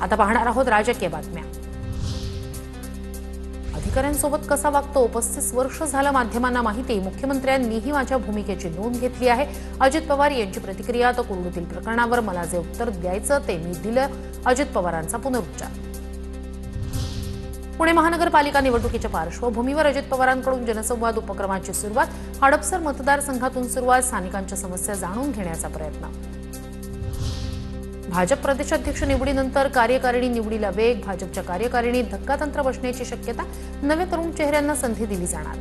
आता पाहणार आहोत राजकीय बातम्या। अधिकाऱ्यांसोबत कसा वागतो 35 वर्ष झालं माध्यमांना माहिती। मुख्यमंत्र्यांनीही माझ्या भूमिकेची नोंद घेतली आहे। अजित पवार यांची प्रतिक्रिया। तर कुरुडूतील प्रकरणावर मला जे उत्तर द्यायचं ते मी दिलं। अजित पवारांचा पुनरुच्चार। पुणे महानगरपालिका निवडणुकीच्या पार्श्वभूमीवर अजित पवारांकडून जनसंवाद उपक्रमाची सुरुवात। हडपसर मतदारसंघातून सुरुवात। स्थानिकांच्या समस्या जाणून घेण्याचा प्रयत्न। भाजप प्रदेशाध्यक्ष निवडीनंतर कार्यकारिणी निवडीला वेग। भाजपच्या कार्यकारिणीत धक्कातंत्र बसण्याची शक्यता। नव्या तरुण चेहऱ्यांना संधी दिली जाणार।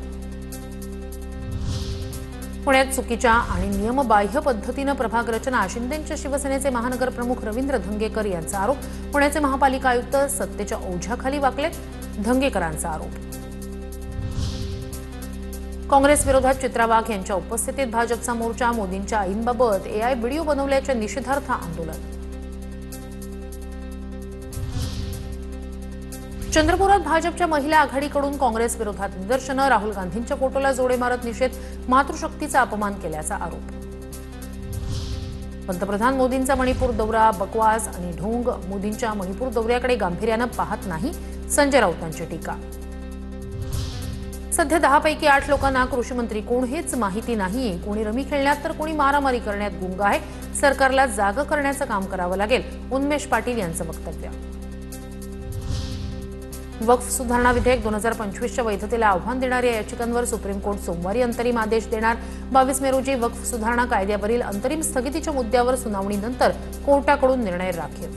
पुण्यात चुकीच्या आणि नियमबाह्य पद्धतीने प्रभाग रचना। शिंदेंच्या शिवसेनेचे महानगर प्रमुख रवींद्र धंगेकर यांचा आरोप। पुण्याचे महापालिका आयुक्त सत्तेच्या ओझ्याखाली वाकलेत। धंगेकरांचा आरोप। काँग्रेस विरोधात चित्रा वाघ यांच्या उपस्थितीत भाजपचा मोर्चा। मोदींच्या आईंबाबत एआय व्हिडिओ बनवल्याच्या निषेधार्थ आंदोलन। चंद्रपुरात भाजपच्या महिला आघाडीकडून काँग्रेस विरोधात निदर्शनं। राहुल गांधींच्या फोटोला जोडे मारत निषेध। मातृशक्तीचा अपमान केल्याचा आरोप। पंतप्रधान मोदींचा मणिपूर दौरा बकवास आणि ढोंग। मोदींच्या मणिपूर दौऱ्याकडे गांभीर्यानं पाहत नाही, संजय राऊतांची टीका। सध्या 10 पैकी 8 लोकांना कृषी मंत्री कोण हेच माहिती नाही। कोणी रमी खेळण्यात तर कोणी मारामारी करण्यात गुंग आहे। सरकारला जाग करण्याचं काम करावं लागेल, उन्मेष पाटील यांचं वक्तव्य। वक्फ सुधारणा विधेयक 2025च्या वैधतेला आव्हान देणाऱ्या याचिकांवर सुप्रीम कोर्ट सोमवारी अंतरिम आदेश देणार। 22 मे रोजी वक्फ सुधारणा कायद्यावरील अंतरिम स्थगितीच्या मुद्द्यावर सुनावणीनंतर कोर्टाकडून निर्णय राखीव।